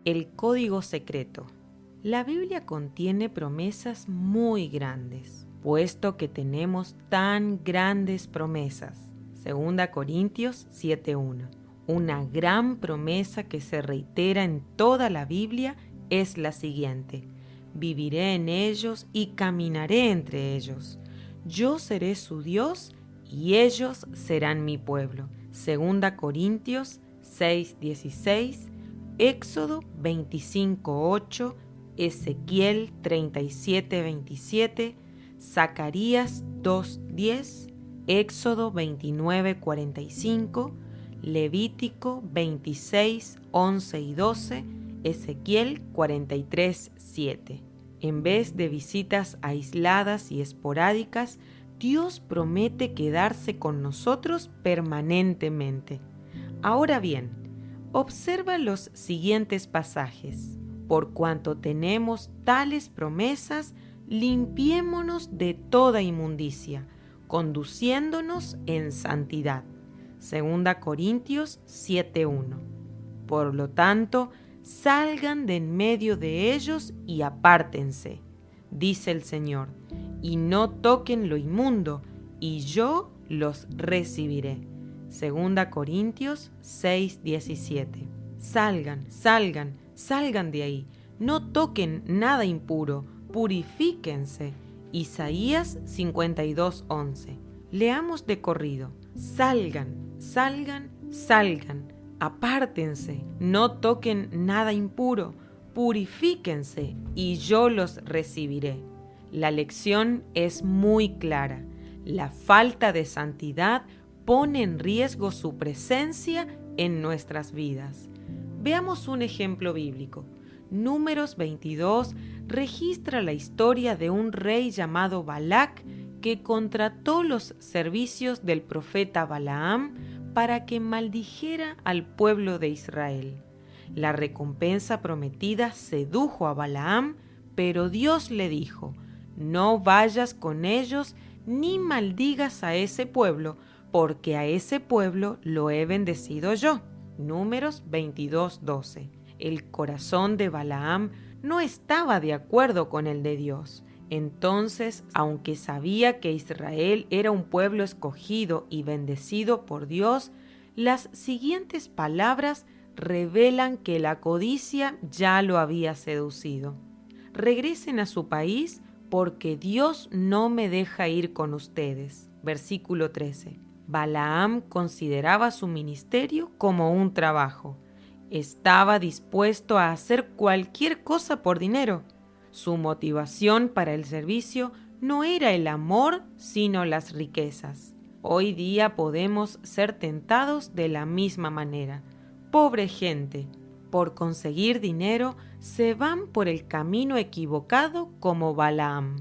El código secreto. La Biblia contiene promesas muy grandes, puesto que tenemos tan grandes promesas. 2 Corintios 7:1. Una gran promesa que se reitera en toda la Biblia es la siguiente: viviré en ellos y caminaré entre ellos. Yo seré su Dios y ellos serán mi pueblo. 2 Corintios 6:16, Éxodo 25:8, Ezequiel 37:27, Zacarías 2:10, Éxodo 29:45, Levítico 26:11 y 12, Ezequiel 43:7. En vez de visitas aisladas y esporádicas, Dios promete quedarse con nosotros permanentemente. Ahora bien, observa los siguientes pasajes. Por cuanto tenemos tales promesas, limpiémonos de toda inmundicia, conduciéndonos en santidad. 2 Corintios 7:1. Por lo tanto, salgan de en medio de ellos y apártense, dice el Señor, y no toquen lo inmundo, y yo los recibiré. 2 Corintios 6:17. Salgan, salgan, salgan de ahí, no toquen nada impuro, purifíquense. Isaías 52:11. Leamos de corrido. Salgan, salgan, salgan, apártense, no toquen nada impuro, purifíquense y yo los recibiré. La lección es muy clara. La falta de santidad pone en riesgo su presencia en nuestras vidas. Veamos un ejemplo bíblico. Números 22 registra la historia de un rey llamado Balac que contrató los servicios del profeta Balaam para que maldijera al pueblo de Israel. La recompensa prometida sedujo a Balaam, pero Dios le dijo: no vayas con ellos ni maldigas a ese pueblo, porque a ese pueblo lo he bendecido yo. Números 22:12. El corazón de Balaam no estaba de acuerdo con el de Dios. Entonces, aunque sabía que Israel era un pueblo escogido y bendecido por Dios, las siguientes palabras revelan que la codicia ya lo había seducido. Regresen a su país porque Dios no me deja ir con ustedes. Versículo 13. Balaam consideraba su ministerio como un trabajo. Estaba dispuesto a hacer cualquier cosa por dinero. Su motivación para el servicio no era el amor, sino las riquezas. Hoy día podemos ser tentados de la misma manera. Pobre gente, por conseguir dinero se van por el camino equivocado como Balaam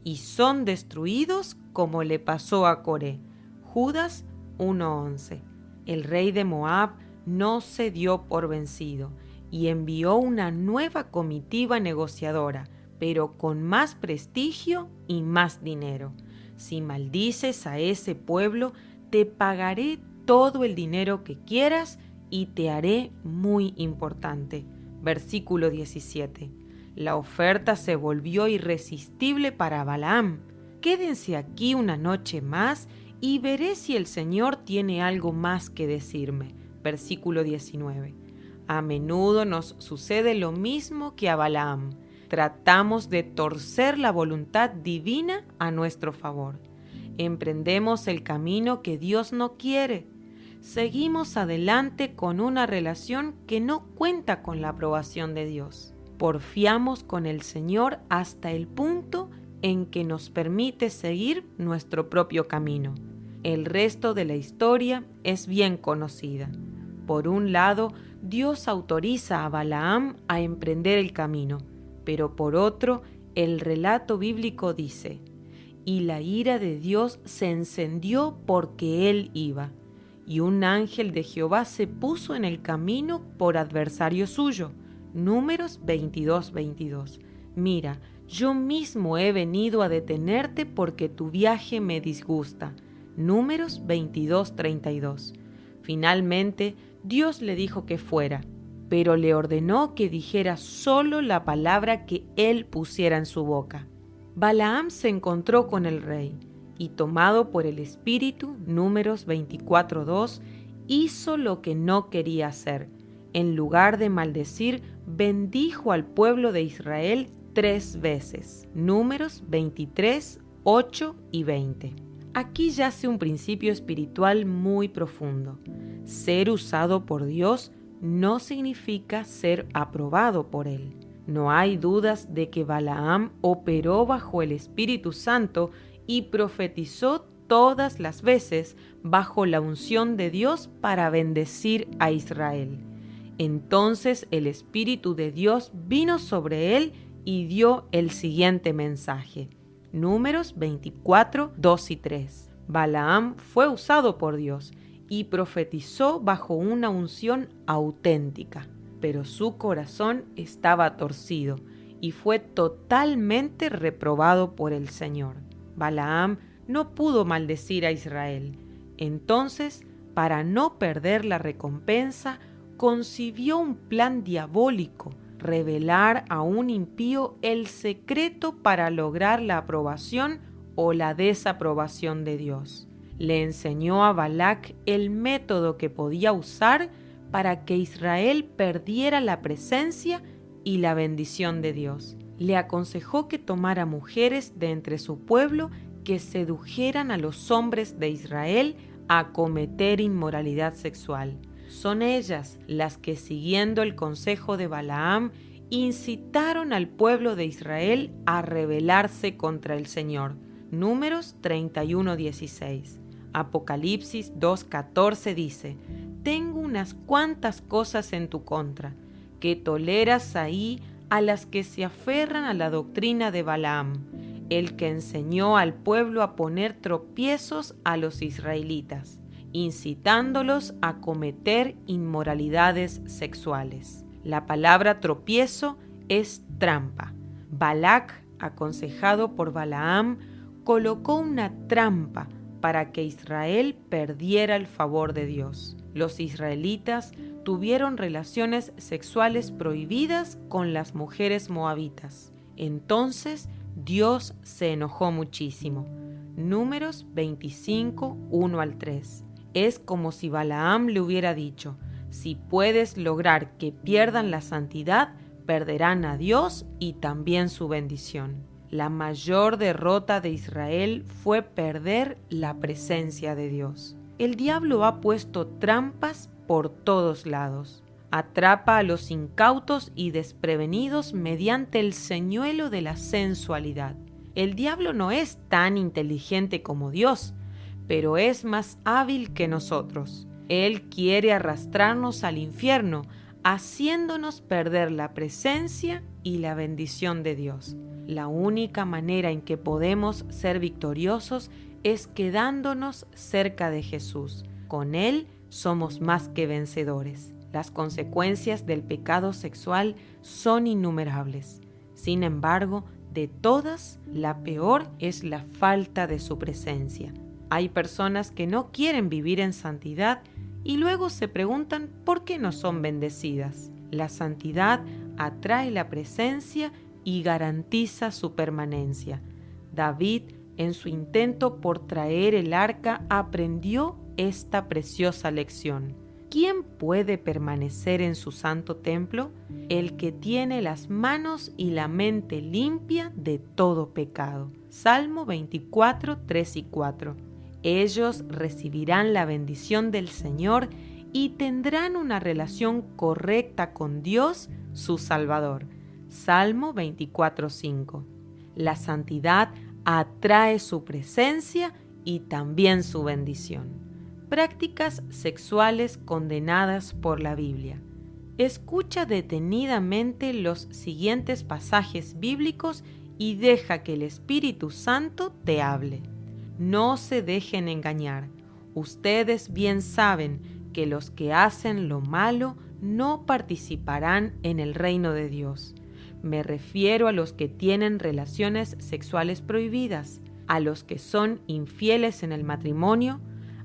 y son destruidos como le pasó a Coré. Judas 1:11. El rey de Moab no se dio por vencido y envió una nueva comitiva negociadora, pero con más prestigio y más dinero. Si maldices a ese pueblo, te pagaré todo el dinero que quieras y te haré muy importante. Versículo 17. La oferta se volvió irresistible para Balaam. Quédense aquí una noche más y veré si el Señor tiene algo más que decirme. Versículo 19. A menudo nos sucede lo mismo que a Balaam. Tratamos de torcer la voluntad divina a nuestro favor. Emprendemos el camino que Dios no quiere. Seguimos adelante con una relación que no cuenta con la aprobación de Dios. Porfiamos con el Señor hasta el punto en que nos permite seguir nuestro propio camino. El resto de la historia es bien conocida. Por un lado, Dios autoriza a Balaam a emprender el camino, pero por otro, el relato bíblico dice: y la ira de Dios se encendió porque él iba, y un ángel de Jehová se puso en el camino por adversario suyo. Números 22:22. Mira, yo mismo he venido a detenerte porque tu viaje me disgusta. Números 22:32. Finalmente, Dios le dijo que fuera, pero le ordenó que dijera solo la palabra que él pusiera en su boca. Balaam se encontró con el rey y, tomado por el espíritu, Números 24:2, hizo lo que no quería hacer. En lugar de maldecir, bendijo al pueblo de Israel 3 veces. Números 23, 8 y 20. Aquí yace un principio espiritual muy profundo. Ser usado por Dios no significa ser aprobado por Él. No hay dudas de que Balaam operó bajo el Espíritu Santo y profetizó todas las veces bajo la unción de Dios para bendecir a Israel. Entonces el Espíritu de Dios vino sobre él y dio el siguiente mensaje. Números 24, 2 y 3. Balaam fue usado por Dios y profetizó bajo una unción auténtica, pero su corazón estaba torcido y fue totalmente reprobado por el Señor. Balaam no pudo maldecir a Israel. Entonces, para no perder la recompensa, concibió un plan diabólico: revelar a un impío el secreto para lograr la aprobación o la desaprobación de Dios. Le enseñó a Balac el método que podía usar para que Israel perdiera la presencia y la bendición de Dios. Le aconsejó que tomara mujeres de entre su pueblo que sedujeran a los hombres de Israel a cometer inmoralidad sexual. Son ellas las que, siguiendo el consejo de Balaam, incitaron al pueblo de Israel a rebelarse contra el Señor. Números 31:16. Apocalipsis 2:14 dice: «Tengo unas cuantas cosas en tu contra, que toleras ahí a las que se aferran a la doctrina de Balaam, el que enseñó al pueblo a poner tropiezos a los israelitas, incitándolos a cometer inmoralidades sexuales». La palabra tropiezo es trampa. Balac, aconsejado por Balaam, colocó una trampa para que Israel perdiera el favor de Dios. Los israelitas tuvieron relaciones sexuales prohibidas con las mujeres moabitas. Entonces Dios se enojó muchísimo. Números 25, 1 al 3. Es como si Balaam le hubiera dicho: si puedes lograr que pierdan la santidad, perderán a Dios y también su bendición. La mayor derrota de Israel fue perder la presencia de Dios. El diablo ha puesto trampas por todos lados. Atrapa a los incautos y desprevenidos mediante el señuelo de la sensualidad. El diablo no es tan inteligente como Dios, pero es más hábil que nosotros. Él quiere arrastrarnos al infierno, haciéndonos perder la presencia y la bendición de Dios. La única manera en que podemos ser victoriosos es quedándonos cerca de Jesús. Con Él somos más que vencedores. Las consecuencias del pecado sexual son innumerables. Sin embargo, de todas, la peor es la falta de su presencia. Hay personas que no quieren vivir en santidad y luego se preguntan por qué no son bendecidas. La santidad atrae la presencia y garantiza su permanencia. David, en su intento por traer el arca, aprendió esta preciosa lección. ¿Quién puede permanecer en su santo templo? El que tiene las manos y la mente limpia de todo pecado. Salmo 24, 3 y 4. Ellos recibirán la bendición del Señor y tendrán una relación correcta con Dios, su Salvador. Salmo 24, 5. La santidad atrae su presencia y también su bendición. Prácticas sexuales condenadas por la Biblia. Escucha detenidamente los siguientes pasajes bíblicos y deja que el Espíritu Santo te hable. No se dejen engañar. Ustedes bien saben que los que hacen lo malo no participarán en el reino de Dios. Me refiero a los que tienen relaciones sexuales prohibidas, a los que son infieles en el matrimonio,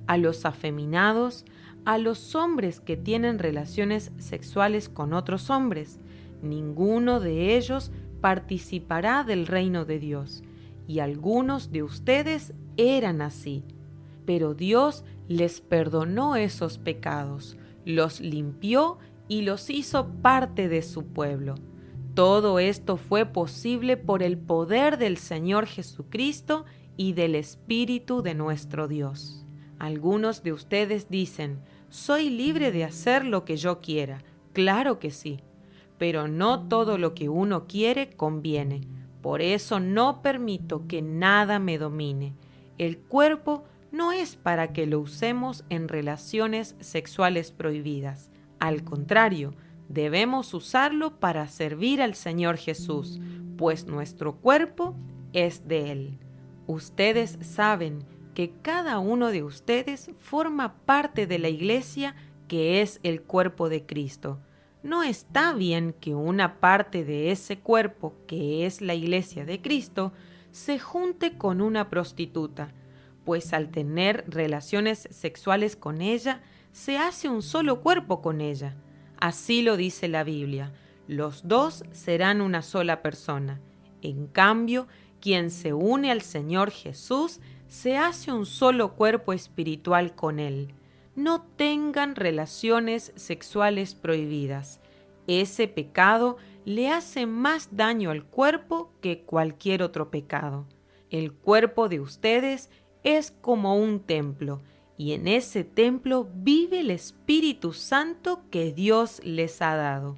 a los afeminados, a los hombres que tienen relaciones sexuales con otros hombres. Ninguno de ellos participará del reino de Dios, y algunos de ustedes eran así. Pero Dios les perdonó esos pecados, los limpió y los hizo parte de su pueblo. Todo esto fue posible por el poder del Señor Jesucristo y del Espíritu de nuestro Dios. Algunos de ustedes dicen: soy libre de hacer lo que yo quiera. Claro que sí, pero no todo lo que uno quiere conviene. Por eso no permito que nada me domine. El cuerpo no es para que lo usemos en relaciones sexuales prohibidas. Al contrario, debemos usarlo para servir al Señor Jesús, pues nuestro cuerpo es de Él. Ustedes saben que cada uno de ustedes forma parte de la iglesia que es el cuerpo de Cristo. No está bien que una parte de ese cuerpo, que es la iglesia de Cristo, se junte con una prostituta, pues al tener relaciones sexuales con ella, se hace un solo cuerpo con ella. Así lo dice la Biblia: los dos serán una sola persona. En cambio, quien se une al Señor Jesús se hace un solo cuerpo espiritual con Él. No tengan relaciones sexuales prohibidas. Ese pecado le hace más daño al cuerpo que cualquier otro pecado. El cuerpo de ustedes es como un templo, y en ese templo vive el Espíritu Santo que Dios les ha dado.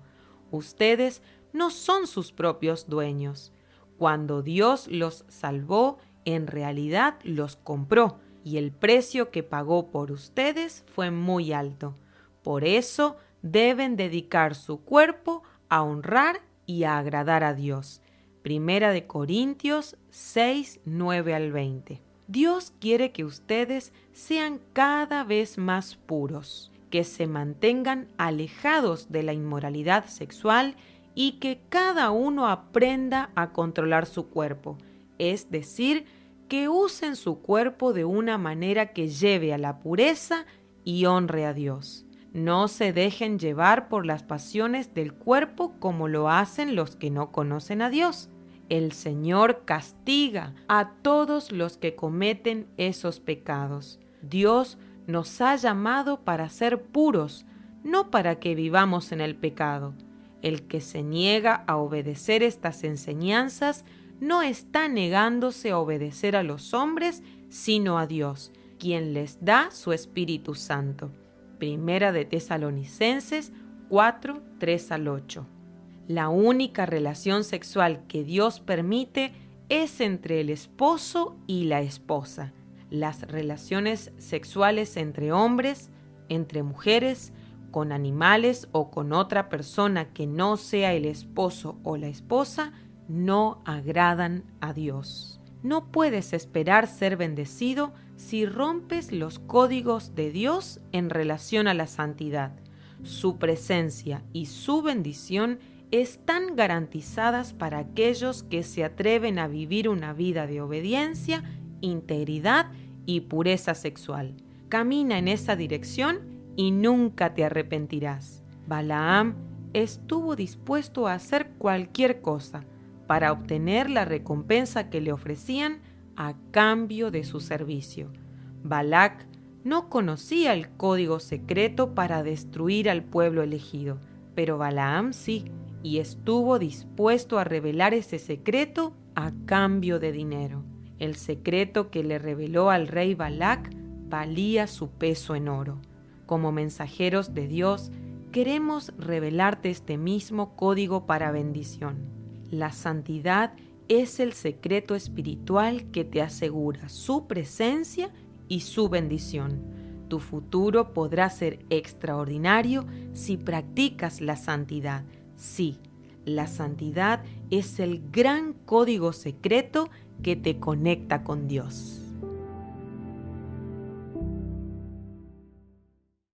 Ustedes no son sus propios dueños. Cuando Dios los salvó, en realidad los compró, y el precio que pagó por ustedes fue muy alto. Por eso deben dedicar su cuerpo a honrar y a agradar a Dios. Primera de Corintios 6, 9 al 20. Dios quiere que ustedes sean cada vez más puros, que se mantengan alejados de la inmoralidad sexual y que cada uno aprenda a controlar su cuerpo, es decir, que usen su cuerpo de una manera que lleve a la pureza y honre a Dios. No se dejen llevar por las pasiones del cuerpo como lo hacen los que no conocen a Dios. El Señor castiga a todos los que cometen esos pecados. Dios nos ha llamado para ser puros, no para que vivamos en el pecado. El que se niega a obedecer estas enseñanzas no está negándose a obedecer a los hombres, sino a Dios, quien les da su Espíritu Santo. Primera de Tesalonicenses 4, 3 al 8. La única relación sexual que Dios permite es entre el esposo y la esposa. Las relaciones sexuales entre hombres, entre mujeres, con animales o con otra persona que no sea el esposo o la esposa, no agradan a Dios. No puedes esperar ser bendecido si rompes los códigos de Dios en relación a la santidad. Su presencia y su bendición están garantizadas para aquellos que se atreven a vivir una vida de obediencia, integridad y pureza sexual. Camina en esa dirección y nunca te arrepentirás. Balaam estuvo dispuesto a hacer cualquier cosa para obtener la recompensa que le ofrecían a cambio de su servicio. Balac no conocía el código secreto para destruir al pueblo elegido, pero Balaam sí, y estuvo dispuesto a revelar ese secreto a cambio de dinero. El secreto que le reveló al rey Balac valía su peso en oro. Como mensajeros de Dios, queremos revelarte este mismo código para bendición. La santidad es el secreto espiritual que te asegura su presencia y su bendición. Tu futuro podrá ser extraordinario si practicas la santidad. Sí, la santidad es el gran código secreto que te conecta con Dios.